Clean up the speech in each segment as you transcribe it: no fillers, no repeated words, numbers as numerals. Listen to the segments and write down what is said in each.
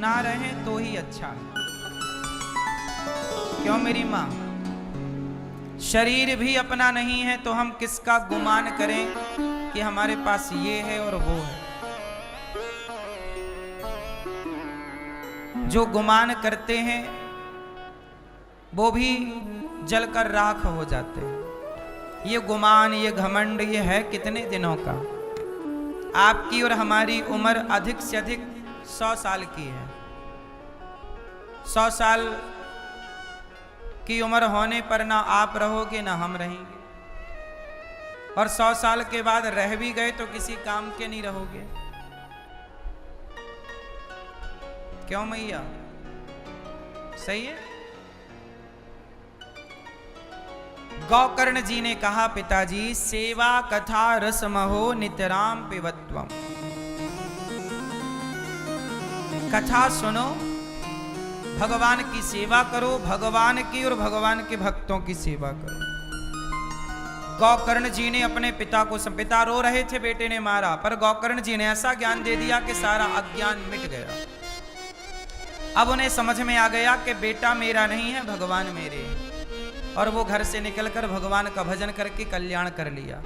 ना रहें तो ही अच्छा है। क्यों मेरी माँ? शरीर भी अपना नहीं है तो हम किसका गुमान करें कि हमारे पास ये है और वो है। जो गुमान करते हैं वो भी जलकर राख हो जाते हैं। ये गुमान, ये घमंड, ये है कितने दिनों का? आपकी और हमारी उम्र अधिक से अधिक 100 साल की है। 100 साल की उम्र होने पर ना आप रहोगे ना हम रहेंगे, और 100 साल के बाद रह भी गए तो किसी काम के नहीं रहोगे। क्यों मैया? सही है। गौकर्ण जी ने कहा, पिताजी सेवा कथा रसमहो नितराम पिबत्वम। कथा सुनो, भगवान की सेवा करो, भगवान की और भगवान के भक्तों की सेवा करो। गौकर्ण जी ने अपने पिता को, पिता रो रहे थे बेटे ने मारा, पर गौकर्ण जी ने ऐसा ज्ञान दे दिया कि सारा अज्ञान मिट गया। अब उन्हें समझ में आ गया कि बेटा मेरा नहीं है, भगवान मेरे हैं। और वो घर से निकलकर भगवान का भजन करके कल्याण कर लिया।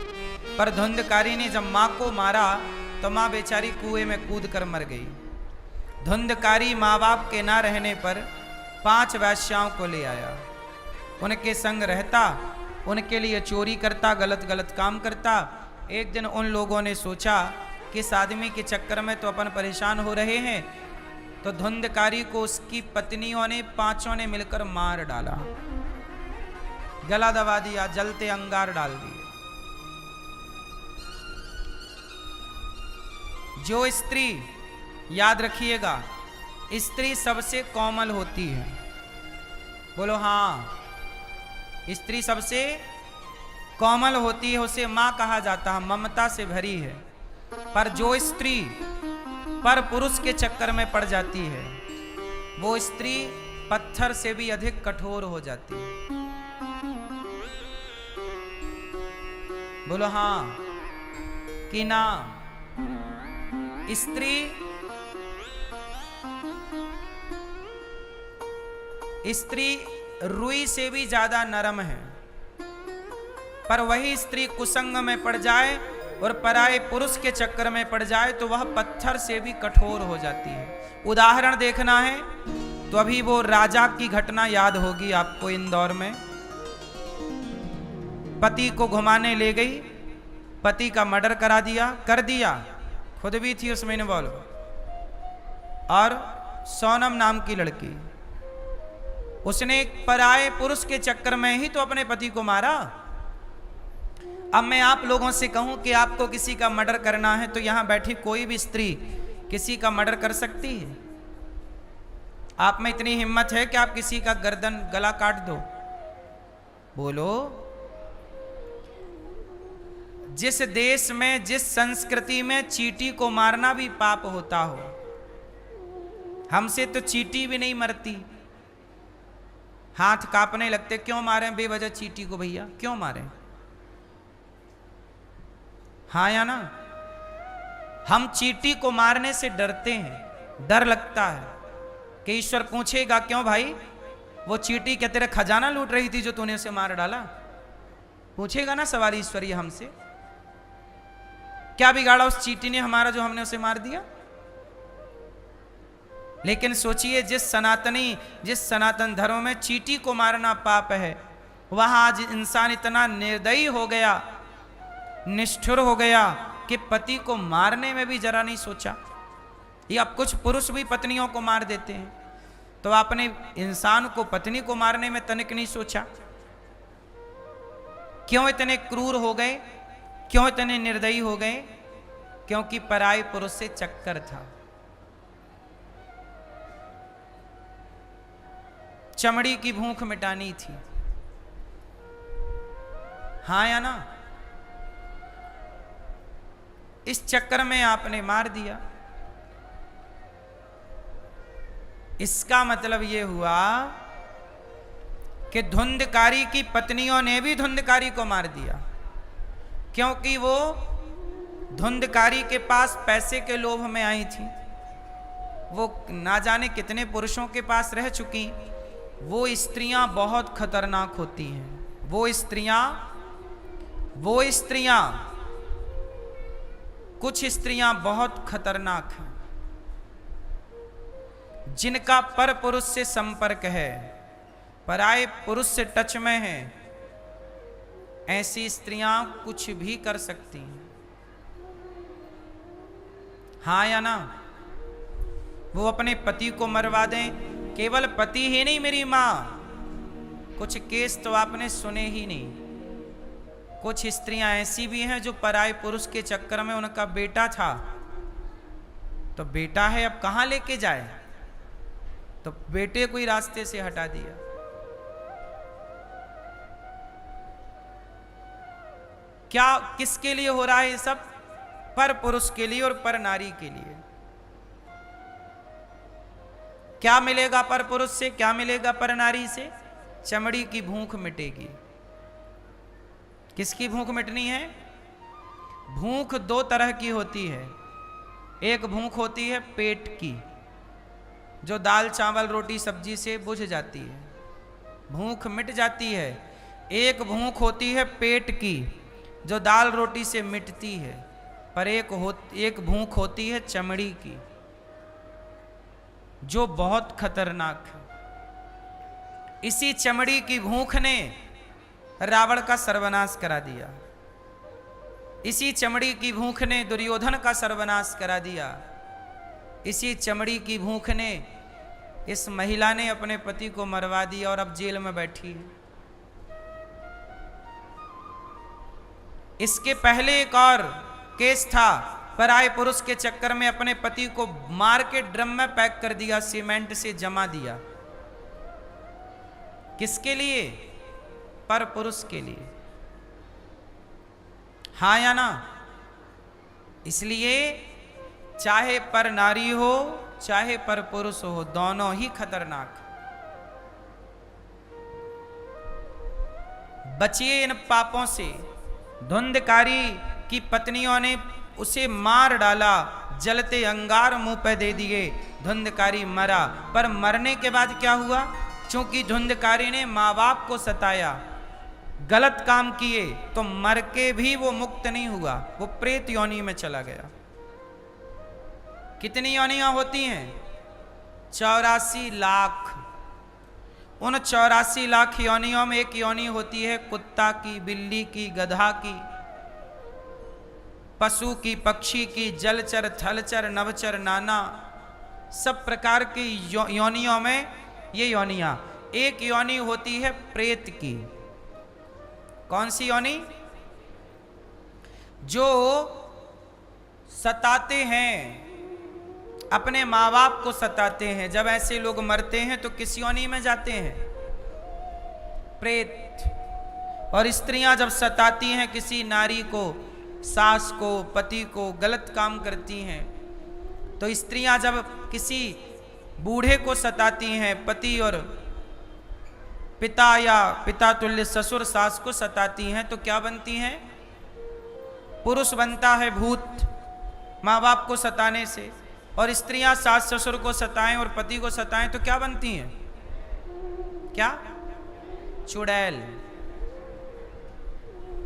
पर धुंधकारी ने जब माँ को मारा तो माँ बेचारी कुएं में कूद कर मर गई। धुंधकारी माँ बाप के ना रहने पर 5 वैश्याओं को ले आया, उनके संग रहता, उनके लिए चोरी करता, गलत गलत काम करता। एक दिन उन लोगों ने सोचा कि इस आदमी के चक्कर में तो अपन परेशान हो रहे हैं, तो धुंधकारी को उसकी पत्नियों ने 5 ने मिलकर मार डाला, गला दबा दिया, जलते अंगार डाल दिए। जो स्त्री, याद रखिएगा, स्त्री सबसे कोमल होती है। बोलो हाँ, स्त्री सबसे कोमल होती है, उसे माँ कहा जाता है, ममता से भरी है। पर जो स्त्री पर पुरुष के चक्कर में पड़ जाती है, वो स्त्री पत्थर से भी अधिक कठोर हो जाती है। बोलो हाँ कि ना? स्त्री रुई से भी ज्यादा नरम है, पर वही स्त्री कुसंग में पड़ जाए और पराये पुरुष के चक्कर में पड़ जाए तो वह पत्थर से भी कठोर हो जाती है। उदाहरण देखना है तो अभी वो राजा की घटना याद होगी आपको। इंदौर में पति को घुमाने ले गई, पति का मर्डर कर दिया, खुद भी थी उसमें इन्वॉल्व, और सोनम नाम की लड़की, उसने पराये पुरुष के चक्कर में ही तो अपने पति को मारा। अब मैं आप लोगों से कहूं कि आपको किसी का मर्डर करना है तो यहां बैठी कोई भी स्त्री किसी का मर्डर कर सकती है? आप में इतनी हिम्मत है कि आप किसी का गर्दन गला काट दो? बोलो। जिस देश में, जिस संस्कृति में चींटी को मारना भी पाप होता हो, हमसे तो चींटी भी नहीं मरती। हाथ कांपने लगते, क्यों मारें बेवजह चींटी को? भैया क्यों मारें? हाँ या ना? हम चींटी को मारने से डरते हैं, डर लगता है कि ईश्वर पूछेगा, क्यों भाई वो चींटी क्या तेरा खजाना लूट रही थी जो तूने उसे मार डाला? पूछेगा ना सवाल ईश्वर ये हमसे। क्या बिगाड़ा उस चींटी ने हमारा जो हमने उसे मार दिया? लेकिन सोचिए, जिस सनातन धर्म में चींटी को मारना पाप है, वहां आज इंसान इतना निर्दयी हो गया, निष्ठुर हो गया कि पति को मारने में भी जरा नहीं सोचा। या कुछ पुरुष भी पत्नियों को मार देते हैं, तो आपने इंसान को, पत्नी को मारने में तनिक नहीं सोचा। क्यों इतने क्रूर हो गए? क्यों इतने निर्दयी हो गए? क्योंकि पराये पुरुष से चक्कर था। चमड़ी की भूख मिटानी थी। हाँ या ना? इस चक्कर में आपने मार दिया। इसका मतलब यह हुआ कि धुंधकारी की पत्नियों ने भी धुंधकारी को मार दिया, क्योंकि वो धुंधकारी के पास पैसे के लोभ में आई थी। वो ना जाने कितने पुरुषों के पास रह चुकी। वो स्त्रियां बहुत खतरनाक होती हैं। वो स्त्रियां कुछ स्त्रियां बहुत खतरनाक हैं, जिनका पर पुरुष से संपर्क है, पराये पुरुष से टच में है। ऐसी स्त्रियां कुछ भी कर सकती हैं। हाँ या ना? वो अपने पति को मरवा दें। केवल पति ही नहीं मेरी मां, कुछ केस तो आपने सुने ही नहीं। कुछ स्त्रियां ऐसी भी हैं जो पराये पुरुष के चक्कर में, उनका बेटा था तो बेटा है अब कहां लेके जाए, तो बेटे को ही रास्ते से हटा दिया। क्या किसके लिए हो रहा है ये सब? पर पुरुष के लिए और पर नारी के लिए। क्या मिलेगा पर पुरुष से, क्या मिलेगा पर नारी से? चमड़ी की भूख मिटेगी। किसकी भूख मिटनी है? भूख दो तरह की होती है। एक भूख होती है पेट की, जो दाल चावल रोटी सब्जी से बुझ जाती है, भूख मिट जाती है। एक भूख होती है पेट की, जो दाल रोटी से मिटती है। पर एक भूख होती है चमड़ी की, जो बहुत खतरनाक है। इसी चमड़ी की भूख ने रावण का सर्वनाश करा दिया। इसी चमड़ी की भूख ने दुर्योधन का सर्वनाश करा दिया। इसी चमड़ी की भूख ने इस महिला ने अपने पति को मरवा दिया और अब जेल में बैठी है। इसके पहले एक और केस था, पराये पुरुष के चक्कर में अपने पति को मार के ड्रम में पैक कर दिया, सीमेंट से जमा दिया। किसके लिए? पर पुरुष के लिए। हाँ या ना? इसलिए चाहे पर नारी हो चाहे पर पुरुष हो, दोनों ही खतरनाक। बचिए इन पापों से। धुंधकारी की पत्नियों ने उसे मार डाला, जलते अंगार मुंह पे दे दिए, धुंधकारी मरा। पर मरने के बाद क्या हुआ? क्योंकि धुंधकारी ने माँ बाप को सताया, गलत काम किए, तो मर के भी वो मुक्त नहीं हुआ, वो प्रेत योनि में चला गया। कितनी योनियां होती हैं? 84 लाख। उन 84 लाख योनियों में एक योनि होती है कुत्ता की, बिल्ली की, गधा की, पशु की, पक्षी की, जलचर, थलचर, नवचर, नाना सब प्रकार की योनियों में ये योनियां। एक योनि होती है प्रेत की। कौन सी योनि? जो सताते हैं, अपने माँ बाप को सताते हैं। जब ऐसे लोग मरते हैं तो किस योनि में जाते हैं? प्रेत। और स्त्रियां जब सताती हैं किसी नारी को, सास को, पति को, गलत काम करती हैं, तो स्त्रियां जब किसी बूढ़े को सताती हैं, पति और पिता या पिता तुल्य ससुर सास को सताती हैं, तो क्या बनती हैं? पुरुष बनता है भूत, माँ बाप को सताने से। और स्त्रियां सास ससुर को सताएं और पति को सताएं तो क्या बनती हैं? क्या? चुड़ैल।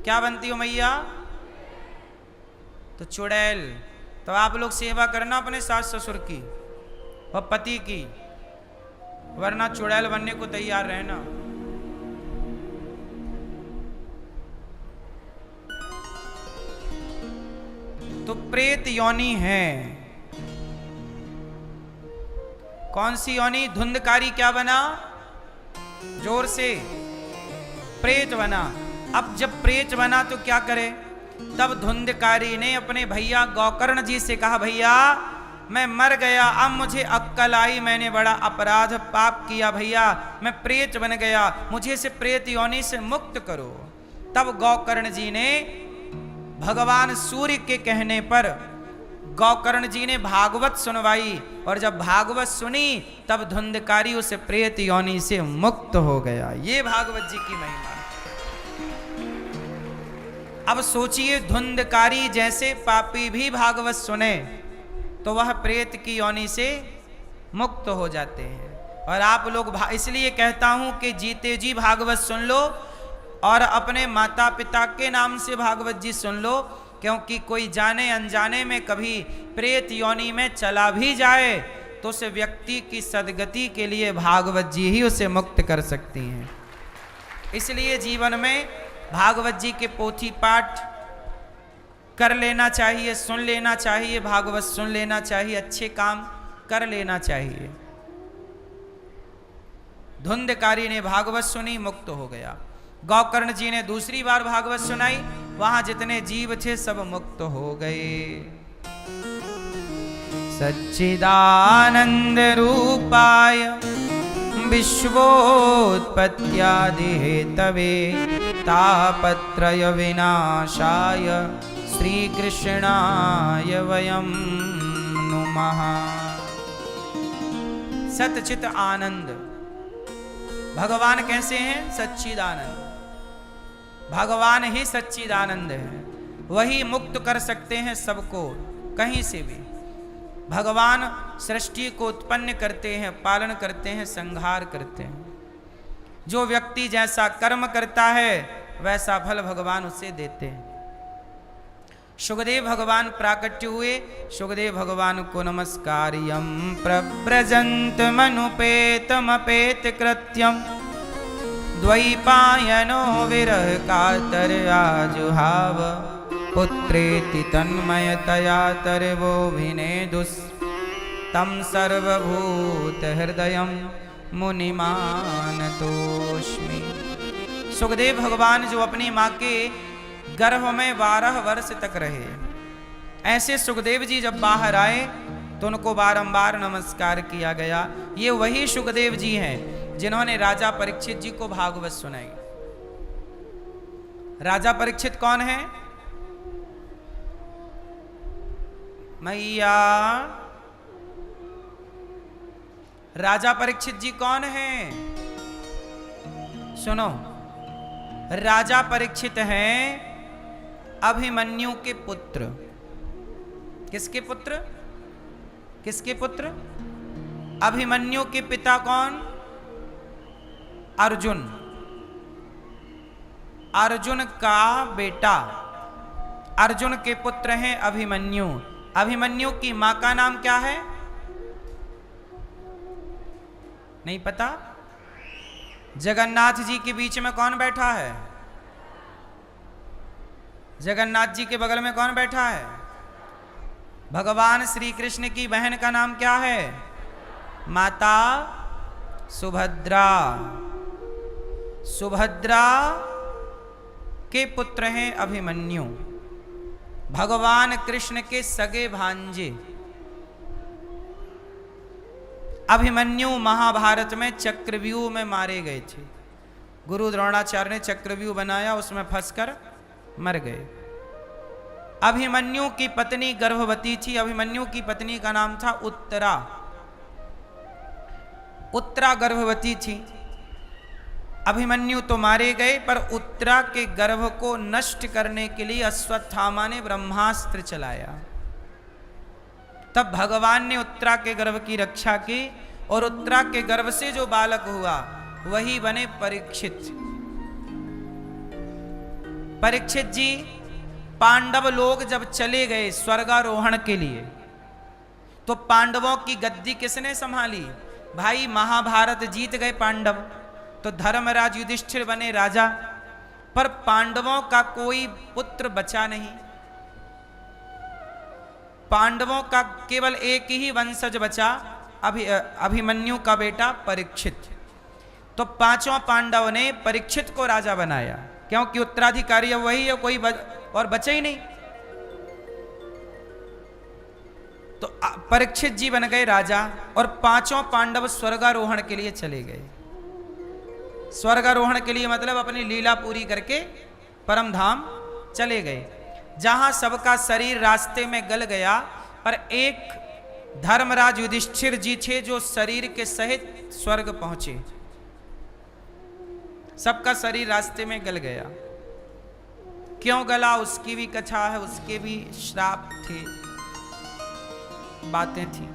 क्या बनती हो मैया? तो चुड़ैल। तो आप लोग सेवा करना अपने सास ससुर की और पति की, वरना चुड़ैल बनने को तैयार रहना। तो प्रेत योनि है। कौन सी योनि? धुंधकारी क्या बना? जोर से। प्रेत बना। अब जब प्रेत बना तो क्या करे? तब धुंधकारी ने अपने भैया गोकर्ण जी से कहा, भैया मैं मर गया, अब मुझे अक्कल आई, मैंने बड़ा अपराध पाप किया भैया, मैं प्रेत बन गया, मुझे से प्रेत योनि से मुक्त करो। तब गोकर्ण जी ने भगवान सूर्य के कहने पर गोकर्ण जी ने भागवत सुनवाई, और जब भागवत सुनी तब धुंधकारी उस प्रेत योनि से मुक्त हो गया। ये भागवत जी की महिमा। अब सोचिए, धुंधकारी जैसे पापी भी भागवत सुने तो वह प्रेत की योनि से मुक्त हो जाते हैं। और आप लोग इसलिए कहता हूं कि जीते जी भागवत सुन लो और अपने माता पिता के नाम से भागवत जी सुन लो, क्योंकि कोई जाने अनजाने में कभी प्रेत योनि में चला भी जाए तो उस व्यक्ति की सदगति के लिए भागवत जी ही उसे मुक्त कर सकती हैं। इसलिए जीवन में भागवत जी के पोथी पाठ कर लेना चाहिए, सुन लेना चाहिए, भागवत सुन लेना चाहिए, अच्छे काम कर लेना चाहिए। धुंधकारी ने भागवत सुनी, मुक्त हो गया। गौकर्ण जी ने दूसरी बार भागवत सुनाई, वहां जितने जीव थे सब मुक्त हो गए। सच्चिदानंद रूपाय विश्वोत्पत्त्यादि हेतवे तापत्रय विनाशाय श्री कृष्णाय वयं नुमः। सच्चित आनंद भगवान कैसे हैं? सच्चिदानंद। भगवान ही सच्चिदानंद है, वही मुक्त कर सकते हैं सबको कहीं से भी। भगवान सृष्टि को उत्पन्न करते हैं, पालन करते हैं, संहार करते हैं। जो व्यक्ति जैसा कर्म करता है वैसा फल भगवान उसे देते हैं। सुखदेव भगवान प्राकट्य हुए, सुखदेव भगवान को नमस्कार्यं प्रव्रजन्त मनुपेतमपेत कृत्यं द्वैपायनो विरह कातर आजुहाव पुत्रेति तन्मयतया तरवो विनेदुस् तं सर्वभूत हृदयं मुनिमानतोस्मि। सुखदेव भगवान जो अपनी माँ के गर्भ में 12 वर्ष तक रहे, ऐसे सुखदेव जी जब बाहर आए तो उनको बारंबार नमस्कार किया गया। ये वही सुखदेव जी हैं जिन्होंने राजा परीक्षित जी को भागवत सुनाई। राजा परीक्षित कौन है? मैया राजा परीक्षित जी कौन है? सुनो, राजा परीक्षित हैं अभिमन्यु के पुत्र। किसके पुत्र? किसके पुत्र? अभिमन्यु के पिता कौन? अर्जुन। अर्जुन का बेटा, अर्जुन के पुत्र हैं अभिमन्यु। अभिमन्यु की मां का नाम क्या है? नहीं पता? जगन्नाथ जी के बीच में कौन बैठा है? जगन्नाथ जी के बगल में कौन बैठा है? भगवान श्री कृष्ण की बहन का नाम क्या है? माता सुभद्रा। सुभद्रा के पुत्र हैं अभिमन्यु, भगवान कृष्ण के सगे भांजे। अभिमन्यु महाभारत में चक्रव्यूह में मारे गए थे। गुरु द्रोणाचार्य ने चक्रव्यूह बनाया, उसमें फंसकर मर गए। अभिमन्यु की पत्नी गर्भवती थी। अभिमन्यु की पत्नी का नाम था उत्तरा। उत्तरा गर्भवती थी। अभिमन्यु तो मारे गए, पर उत्तरा के गर्भ को नष्ट करने के लिए अश्वत्थामा ने ब्रह्मास्त्र चलाया। तब भगवान ने उत्तरा के गर्भ की रक्षा की और उत्तरा के गर्भ से जो बालक हुआ वही बने परीक्षित। परीक्षित जी पांडव लोग जब चले गए स्वर्गारोहण के लिए तो पांडवों की गद्दी किसने संभाली? भाई महाभारत जीत गए पांडव तो धर्मराज युधिष्ठिर बने राजा, पर पांडवों का कोई पुत्र बचा नहीं। पांडवों का केवल एक ही वंशज बचा, अभिमन्यु का बेटा परीक्षित। तो पांचों पांडव ने परीक्षित को राजा बनाया, क्योंकि उत्तराधिकारी अब वही है, कोई और बचे ही नहीं। तो परीक्षित जी बन गए राजा और पांचों पांडव स्वर्गारोहण के लिए चले गए। स्वर्गारोहण के लिए मतलब अपनी लीला पूरी करके परम धाम चले गए, जहां सबका शरीर रास्ते में गल गया, पर एक धर्मराज युधिष्ठिर जी थे जो शरीर के सहित स्वर्ग पहुंचे। सबका शरीर रास्ते में गल गया। क्यों गला उसकी भी कथा है, उसके भी श्राप थे, बातें थी।